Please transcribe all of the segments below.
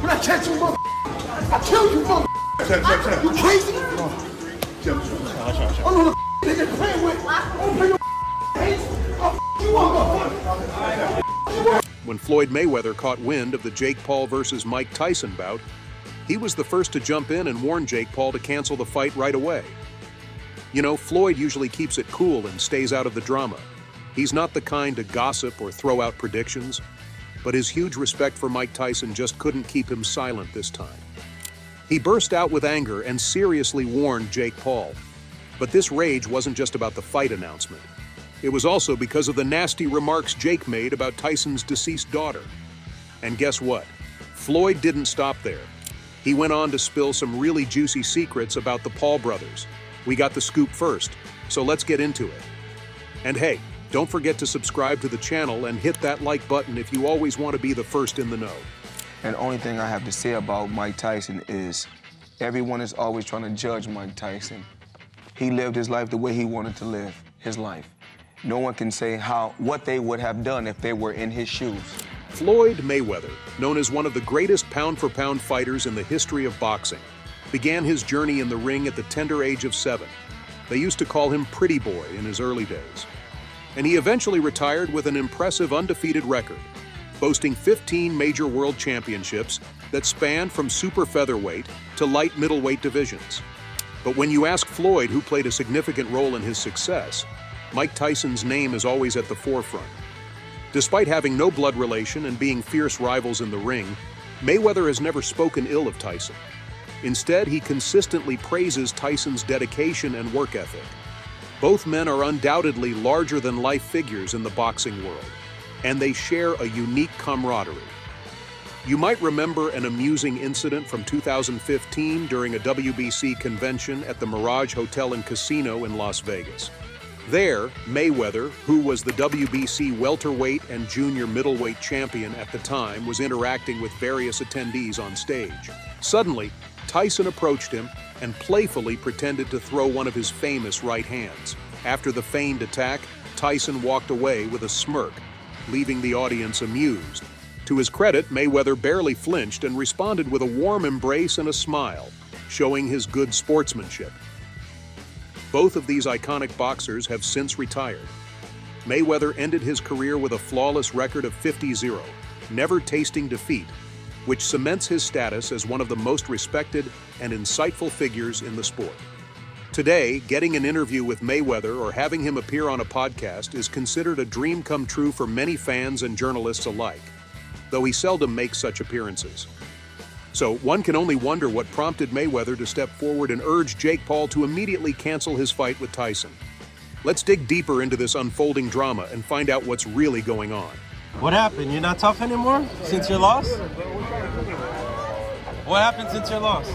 When I catch you, mother, I kill you, mother. You crazy? I know the they get playing with. I don't play your hands. You want. When Floyd Mayweather caught wind of the Jake Paul versus Mike Tyson bout, he was the first to jump in and warn Jake Paul to cancel the fight right away. You know, Floyd usually keeps it cool and stays out of the drama. He's not the kind to gossip or throw out predictions, but his huge respect for Mike Tyson just couldn't keep him silent this time. He burst out with anger and seriously warned Jake Paul. But this rage wasn't just about the fight announcement. It was also because of the nasty remarks Jake made about Tyson's deceased daughter. And guess what? Floyd didn't stop there. He went on to spill some really juicy secrets about the Paul brothers. We got the scoop first, so let's get into it. And hey, don't forget to subscribe to the channel and hit that like button if you always want to be the first in the know. And the only thing I have to say about Mike Tyson is everyone is always trying to judge Mike Tyson. He lived his life the way he wanted to live his life. No one can say what they would have done if they were in his shoes. Floyd Mayweather, known as one of the greatest pound-for-pound fighters in the history of boxing, began his journey in the ring at the tender age of 7. They used to call him Pretty Boy in his early days. And he eventually retired with an impressive undefeated record, boasting 15 major world championships that spanned from super featherweight to light middleweight divisions. But when you ask Floyd who played a significant role in his success, Mike Tyson's name is always at the forefront. Despite having no blood relation and being fierce rivals in the ring, Mayweather has never spoken ill of Tyson. Instead, he consistently praises Tyson's dedication and work ethic. Both men are undoubtedly larger-than-life figures in the boxing world, and they share a unique camaraderie. You might remember an amusing incident from 2015 during a WBC convention at the Mirage Hotel and Casino in Las Vegas. There, Mayweather, who was the WBC welterweight and junior middleweight champion at the time, was interacting with various attendees on stage. Suddenly, Tyson approached him and playfully pretended to throw one of his famous right hands. After the feigned attack, Tyson walked away with a smirk, leaving the audience amused. To his credit, Mayweather barely flinched and responded with a warm embrace and a smile, showing his good sportsmanship. Both of these iconic boxers have since retired. Mayweather ended his career with a flawless record of 50-0, never tasting defeat, which cements his status as one of the most respected and insightful figures in the sport. Today, getting an interview with Mayweather or having him appear on a podcast is considered a dream come true for many fans and journalists alike, though he seldom makes such appearances. So one can only wonder what prompted Mayweather to step forward and urge Jake Paul to immediately cancel his fight with Tyson. Let's dig deeper into this unfolding drama and find out what's really going on. What happened? You're not tough anymore since your loss? What happened since your loss?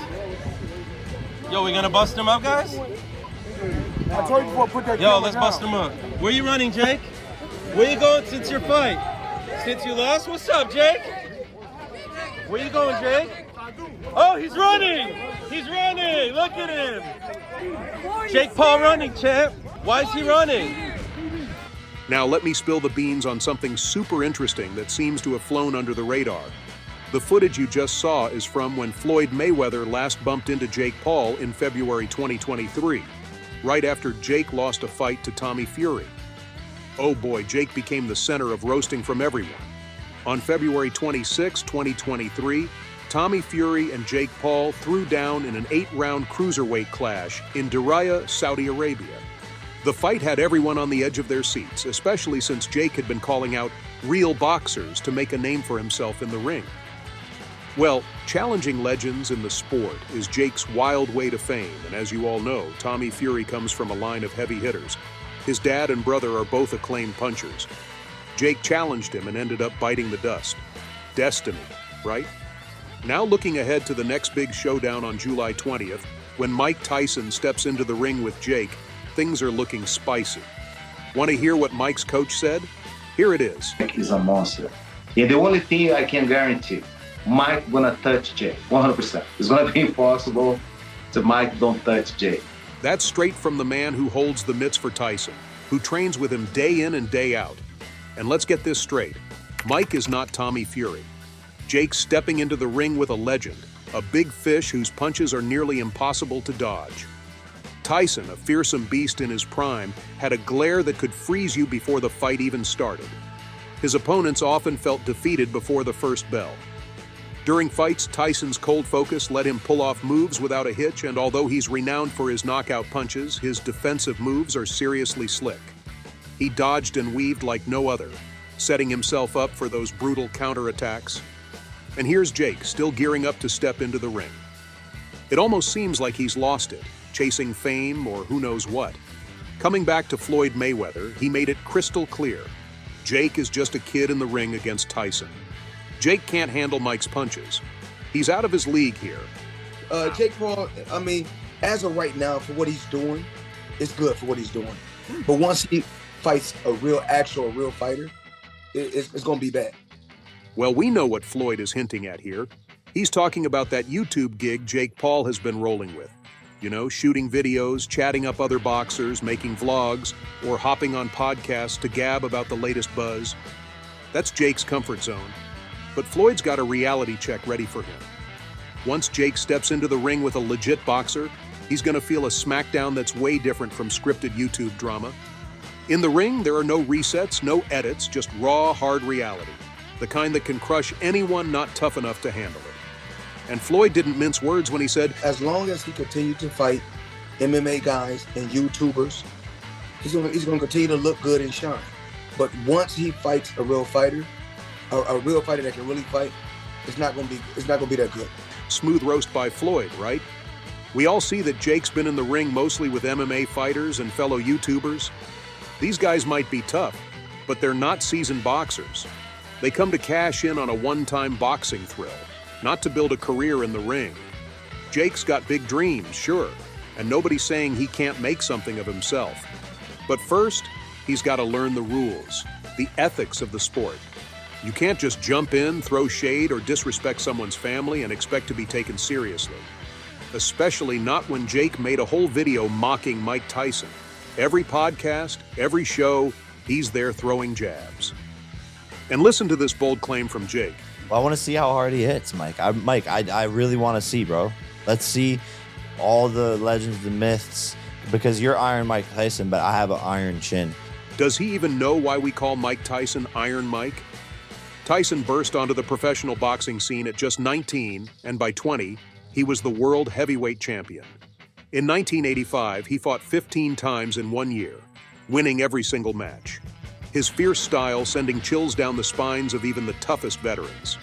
Yo, we gonna bust him up, guys? I told you before, put that. Yo, let's bust him up. Where you running, Jake? Where you going since your fight? Since you lost? What's up, Jake? Where you going, Jake? Oh, he's running! He's running! Look at him! Jake Paul running, champ. Why is he running? Now let me spill the beans on something super interesting that seems to have flown under the radar. The footage you just saw is from when Floyd Mayweather last bumped into Jake Paul in February 2023, right after Jake lost a fight to Tommy Fury. Oh boy, Jake became the center of roasting from everyone. On February 26, 2023, Tommy Fury and Jake Paul threw down in an 8-round cruiserweight clash in Diriyah, Saudi Arabia. The fight had everyone on the edge of their seats, especially since Jake had been calling out real boxers to make a name for himself in the ring. Well, challenging legends in the sport is Jake's wild way to fame, and as you all know, Tommy Fury comes from a line of heavy hitters. His dad and brother are both acclaimed punchers. Jake challenged him and ended up biting the dust. Destiny, right? Now looking ahead to the next big showdown on July 20th, when Mike Tyson steps into the ring with Jake, things are looking spicy. Want to hear what Mike's coach said? Here it is. Mike is a monster. Yeah, the only thing I can guarantee, Mike gonna touch Jake, 100%. It's gonna be impossible to Mike don't touch Jake. That's straight from the man who holds the mitts for Tyson, who trains with him day in and day out. And let's get this straight, Mike is not Tommy Fury. Jake stepping into the ring with a legend, a big fish whose punches are nearly impossible to dodge. Tyson, a fearsome beast in his prime, had a glare that could freeze you before the fight even started. His opponents often felt defeated before the first bell. During fights, Tyson's cold focus let him pull off moves without a hitch, and although he's renowned for his knockout punches, his defensive moves are seriously slick. He dodged and weaved like no other, setting himself up for those brutal counterattacks. And here's Jake, still gearing up to step into the ring. It almost seems like he's lost it, chasing fame or who knows what. Coming back to Floyd Mayweather, he made it crystal clear. Jake is just a kid in the ring against Tyson. Jake can't handle Mike's punches. He's out of his league here. Jake Paul, I mean, as of right now, for what he's doing, it's good for what he's doing. But once he fights a real fighter, it's going to be bad. Well, we know what Floyd is hinting at here. He's talking about that YouTube gig Jake Paul has been rolling with. You know, shooting videos, chatting up other boxers, making vlogs, or hopping on podcasts to gab about the latest buzz. That's Jake's comfort zone. But Floyd's got a reality check ready for him. Once Jake steps into the ring with a legit boxer, he's going to feel a smackdown that's way different from scripted YouTube drama. In the ring, there are no resets, no edits, just raw, hard reality. The kind that can crush anyone not tough enough to handle it. And Floyd didn't mince words when he said, as long as he continues to fight MMA guys and YouTubers, he's going to continue to look good and shine. But once he fights a real fighter that can really fight, it's not going to be that good. Smooth roast by Floyd, right? We all see that Jake's been in the ring mostly with MMA fighters and fellow YouTubers. These guys might be tough, but they're not seasoned boxers. They come to cash in on a one-time boxing thrill, not to build a career in the ring. Jake's got big dreams, sure, and nobody's saying he can't make something of himself. But first, he's got to learn the rules, the ethics of the sport. You can't just jump in, throw shade, or disrespect someone's family and expect to be taken seriously. Especially not when Jake made a whole video mocking Mike Tyson. Every podcast, every show, he's there throwing jabs. And listen to this bold claim from Jake. Well, I want to see how hard he hits, Mike. I really want to see, bro. Let's see all the legends, the myths, because you're Iron Mike Tyson, but I have an iron chin. Does he even know why we call Mike Tyson Iron Mike? Tyson burst onto the professional boxing scene at just 19, and by 20, he was the world heavyweight champion. In 1985, he fought 15 times in 1 year, winning every single match. His fierce style sending chills down the spines of even the toughest veterans.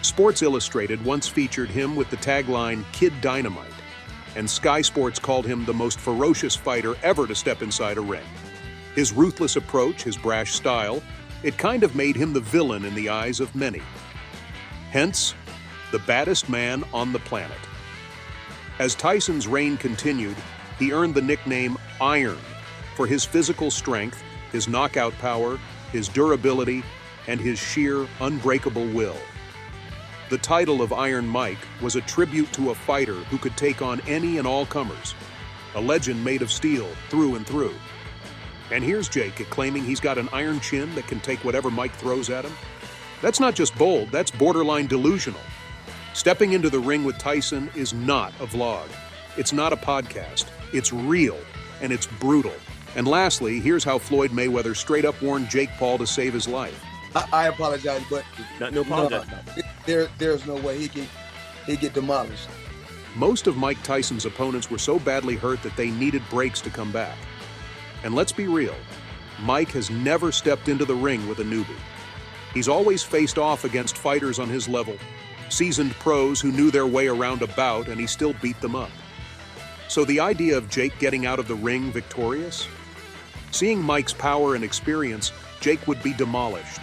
Sports Illustrated once featured him with the tagline, Kid Dynamite, and Sky Sports called him the most ferocious fighter ever to step inside a ring. His ruthless approach, his brash style, it kind of made him the villain in the eyes of many. Hence, the baddest man on the planet. As Tyson's reign continued, he earned the nickname Iron for his physical strength, his knockout power, his durability, and his sheer, unbreakable will. The title of Iron Mike was a tribute to a fighter who could take on any and all comers, a legend made of steel through and through. And here's Jake claiming he's got an iron chin that can take whatever Mike throws at him. That's not just bold, that's borderline delusional. Stepping into the ring with Tyson is not a vlog. It's not a podcast. It's real, and it's brutal. And lastly, here's how Floyd Mayweather straight up warned Jake Paul to save his life. I apologize, but No apologize. There's no way he'd get demolished. Most of Mike Tyson's opponents were so badly hurt that they needed breaks to come back. And let's be real, Mike has never stepped into the ring with a newbie. He's always faced off against fighters on his level, seasoned pros who knew their way around a bout, and he still beat them up. So the idea of Jake getting out of the ring victorious? Seeing Mike's power and experience, Jake would be demolished.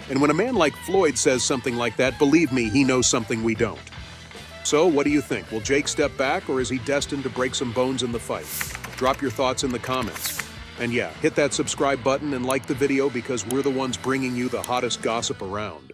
And when a man like Floyd says something like that, believe me, he knows something we don't. So what do you think? Will Jake step back, or is he destined to break some bones in the fight? Drop your thoughts in the comments. And yeah, hit that subscribe button and like the video because we're the ones bringing you the hottest gossip around.